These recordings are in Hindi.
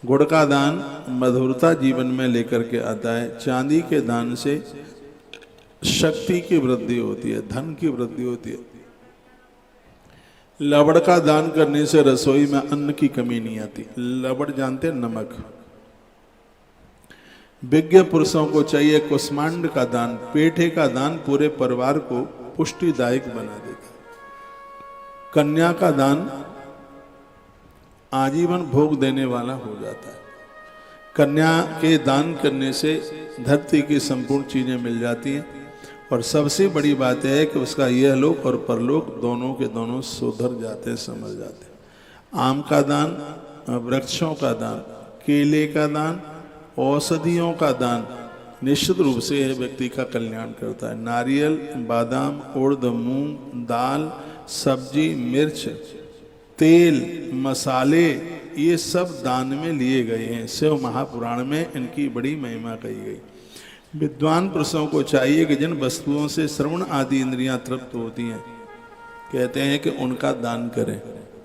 गुड़ का दान मधुरता जीवन में लेकर के आता है। चांदी के दान से शक्ति की वृद्धि होती है, धन की वृद्धि होती है। लवड़ का दान करने से रसोई में अन्न की कमी नहीं आती। लवड़ जानते हैं, नमक। विज्ञ पुरुषों को चाहिए कुष्मांड का दान, पेठे का दान पूरे परिवार को पुष्टिदायक बना देता। कन्या का दान आजीवन भोग देने वाला हो जाता है। कन्या के दान करने से धरती की संपूर्ण चीजें मिल जाती हैं। और सबसे बड़ी बात है कि उसका यह लोक और परलोक दोनों के दोनों सुधर जाते हैं, समझ जाते हैं। आम का दान, वृक्षों का दान, केले का दान, औषधियों का दान निश्चित रूप से यह व्यक्ति का कल्याण करता है। नारियल, बादाम, उड़द, मूंग, दाल, सब्जी, मिर्च, तेल, मसाले, ये सब दान में लिए गए हैं। शिव महापुराण में इनकी बड़ी महिमा कही गई। विद्वान पुरुषों को चाहिए कि जिन वस्तुओं से श्रवण आदि इंद्रियां तृप्त होती हैं, कहते हैं कि उनका दान करें।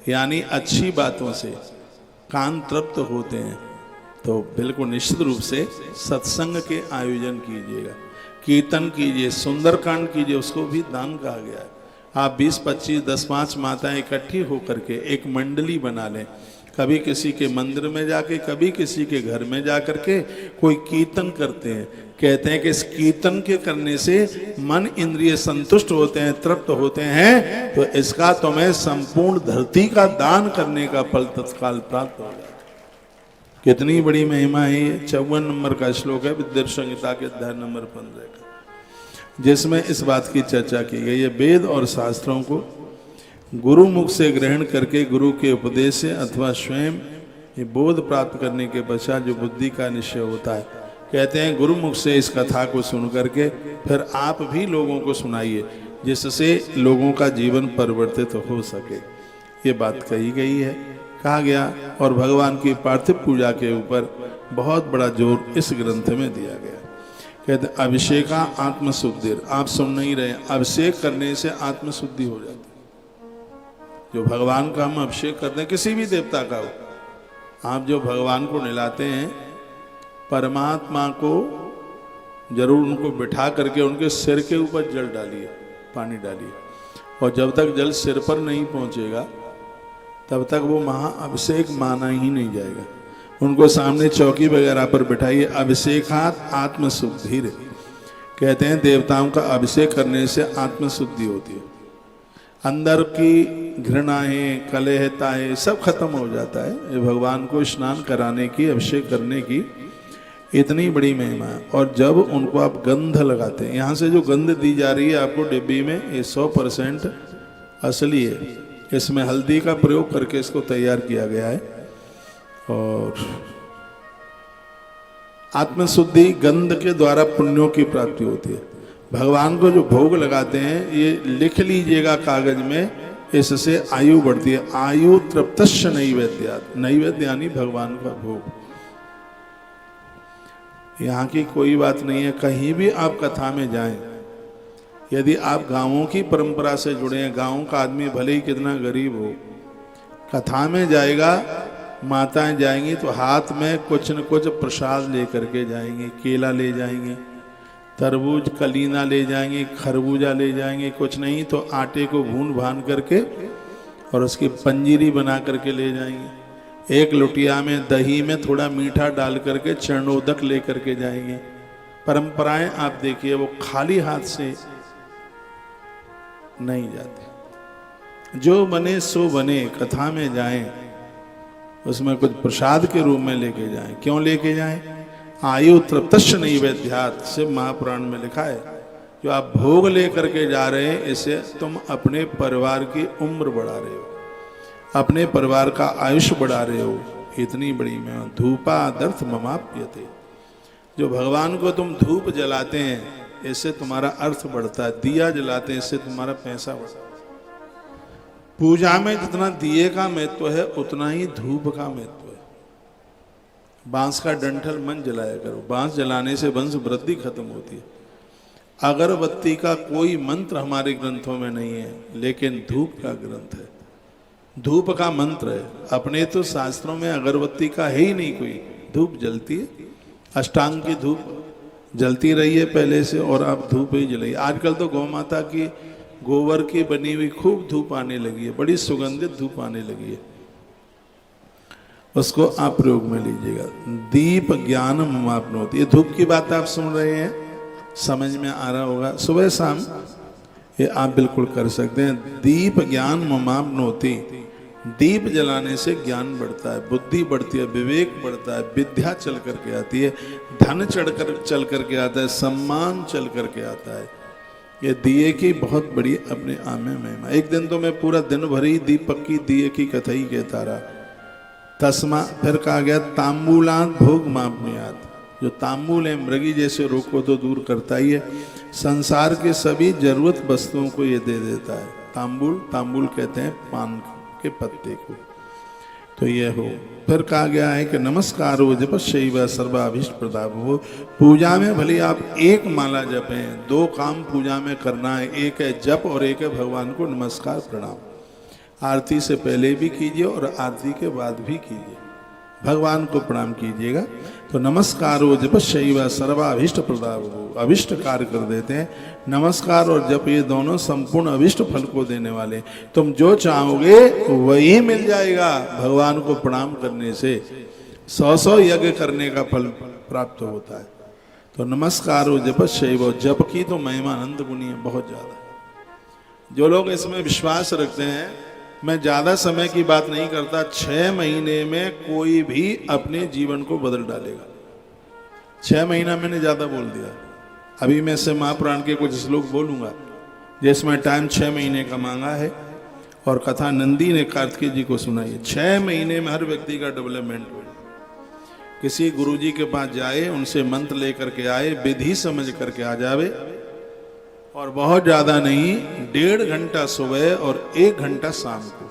यानी अच्छी बातों से कान तृप्त होते हैं तो बिल्कुल निश्चित रूप से सत्संग के आयोजन कीजिएगा, कीर्तन कीजिए, सुंदरकांड कीजिए, उसको भी दान कहा गया है। आप 20, 25, 10, 5 माताएं इकट्ठी होकर के एक मंडली बना लें। कभी किसी के मंदिर में जाके, कभी किसी के घर में जाकर के कोई कीर्तन करते हैं। कहते हैं कि इस कीर्तन के करने से मन इंद्रिय संतुष्ट होते हैं, तृप्त होते हैं, तो इसका तुम्हें संपूर्ण धरती का दान करने का फल तत्काल प्राप्त हो जाता है। कितनी बड़ी महिमा है ये। 54 नंबर का श्लोक है विद्या संहिता के अध्याय नंबर 15 का, जिसमें इस बात की चर्चा की गई है। वेद और शास्त्रों को गुरु मुख से ग्रहण करके, गुरु के उपदेश से अथवा स्वयं ये बोध प्राप्त करने के पश्चात जो बुद्धि का निश्चय होता है, कहते हैं गुरु मुख से इस कथा को सुन करके फिर आप भी लोगों को सुनाइए, जिससे लोगों का जीवन परिवर्तित हो सके। ये बात कही गई है, कहा गया। और भगवान की पार्थिव पूजा के ऊपर बहुत बड़ा जोर इस ग्रंथ में दिया गया। कहते अभिषेका आत्मशुद्धि। आप सुन नहीं रहे, अभिषेक करने से आत्मशुद्धि हो जाती है। जो भगवान का हम अभिषेक करते हैं, किसी भी देवता का हो, आप जो भगवान को नहलाते हैं, परमात्मा को जरूर उनको बिठा करके उनके सिर के ऊपर जल डालिए, पानी डालिए। और जब तक जल सिर पर नहीं पहुंचेगा तब तक वो महाअभिषेक माना ही नहीं जाएगा। उनको सामने चौकी वगैरह पर बिठाइए। अभिषेकात आत्मशुद्धि। कहते हैं देवताओं का अभिषेक करने से आत्मशुद्धि होती है। अंदर की घृणाएं, कलहताएं सब खत्म हो जाता है। ये भगवान को स्नान कराने की, अभिषेक करने की इतनी बड़ी महिमा है। और जब उनको आप गंध लगाते हैं, यहाँ से जो गंध दी जा रही है आपको डिब्बी में, ये 100% असली है। इसमें हल्दी का प्रयोग करके इसको तैयार किया गया है। और आत्मशुद्धि गंध के द्वारा पुण्यों की प्राप्ति होती है। भगवान को जो भोग लगाते हैं, ये लिख लीजिएगा कागज में, इससे आयु बढ़ती है। आयु तृप्तश्च नैवेद्यात्। नैवेद्य यानी भगवान का भोग। यहाँ की कोई बात नहीं है। कहीं भी आप कथा में जाएं, यदि आप गांवों की परंपरा से जुड़े हैं, गांव का आदमी भले ही कितना गरीब हो, कथा में जाएगा, माताएं जाएंगी तो हाथ में कुछ न कुछ प्रसाद लेकर के जाएंगे। केला ले जाएंगे, तरबूज, कलीना ले जाएंगे, खरबूजा ले जाएंगे। कुछ नहीं तो आटे को भून भान करके और उसकी पंजीरी बना करके ले जाएंगे। एक लुटिया में दही में थोड़ा मीठा डाल करके चरणोदक ले करके जाएंगे। परंपराएं आप देखिए, वो खाली हाथ से नहीं जाते। जो बने सो बने, कथा में जाएं, उसमें कुछ प्रसाद के रूप में लेके जाएं। क्यों लेके जाएं? आयु तृप्तश्च नैवेद्यात्। शिव महापुराण में लिखा है, जो आप भोग लेकर के जा रहे हैं, इससे तुम अपने परिवार की उम्र बढ़ा रहे हो, अपने परिवार का आयुष्य बढ़ा रहे हो। इतनी बड़ी में धूपादर्थ ममाप्यते। जो भगवान को तुम धूप जलाते हैं, इससे तुम्हारा अर्थ बढ़ता है। दिया जलाते हैं, इससे तुम्हारा पैसा बढ़ता है। पूजा में जितना दिए का महत्व है, उतना ही धूप का महत्व है। बांस का डंठल मन जलाया करो। बांस जलाने से वंश वृद्धि खत्म होती है। अगरबत्ती का कोई मंत्र हमारे ग्रंथों में नहीं है, लेकिन धूप का ग्रंथ है। धूप का मंत्र है। अपने तो शास्त्रों में अगरबत्ती का है ही नहीं कोई, धूप जलती है, अष्टांग की धूप जलती रही है पहले से, और आप धूप ही जलाई। आजकल तो गौ माता की गोबर की बनी हुई खूब धूप आने लगी है, बड़ी सुगंधित धूप आने लगी है, उसको आप प्रयोग में लीजिएगा। दीप ज्ञान ममाप्नोति, ये धूप की बात आप सुन रहे हैं, समझ में आ रहा होगा, सुबह शाम ये आप बिल्कुल कर सकते हैं। दीप ज्ञान ममाप्नोति, दीप जलाने से ज्ञान बढ़ता है, बुद्धि बढ़ती है, विवेक बढ़ता है, विद्या चल करके आती है, धन चल करके आता है, सम्मान चल करके आता है। ये दिए की बहुत बड़ी अपने आप में महिमा। एक दिन तो मैं पूरा दिन भर ही दीपक की दिए की कथा ही कहता रहा। तस्मा, फिर कहा गया तांबूलात भोग मापनियात, जो तांबूल है मृगी जैसे रोग को तो दूर करता ही है, संसार के सभी जरूरत वस्तुओं को ये दे देता है। तांबूल, तांबूल कहते हैं पान के पत्ते को, तो ये हो। फिर कहा गया है कि नमस्कार हो जप शैव सर्वाभीष्ट प्रदाप हो। पूजा में भले आप एक माला जपें, दो काम पूजा में करना है, एक है जप और एक है भगवान को नमस्कार प्रणाम। आरती से पहले भी कीजिए और आरती के बाद भी कीजिए, भगवान को प्रणाम कीजिएगा। तो नमस्कार हो जप शैव सर्वाभीष्ट प्रदाप हो, अभिष्ट कार्य कर देते हैं। नमस्कार और जप ये दोनों संपूर्ण अभिष्ट फल को देने वाले, तुम जो चाहोगे वही मिल जाएगा। भगवान को प्रणाम करने से 100 यज्ञ करने का फल प्राप्त होता है। तो नमस्कार हो जप शैव, जप की तो महिमा अनंत गुनी है, बहुत ज्यादा। जो लोग इसमें विश्वास रखते हैं, मैं ज्यादा समय की बात नहीं करता, 6 महीने में कोई भी अपने जीवन को बदल डालेगा। 6 महीना मैंने ज्यादा बोल दिया, अभी मैं से महापुराण के कुछ श्लोक बोलूंगा जिसमें टाइम 6 महीने का मांगा है, और कथा नंदी ने कार्तिकेय जी को सुनाई है। 6 महीने में हर व्यक्ति का डेवलपमेंट हो। किसी गुरुजी के पास जाए, उनसे मंत्र लेकर के आए, विधि समझ करके आ जावे, और बहुत ज्यादा नहीं, 1.5 घंटा सुबह और 1 घंटा शाम को,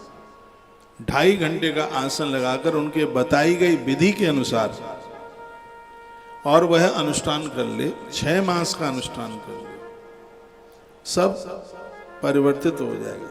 2.5 घंटे का आसन लगाकर उनके बताई गई विधि के अनुसार, और वह अनुष्ठान कर ले, 6 मास का अनुष्ठान कर ले, सब परिवर्तित हो जाएगा।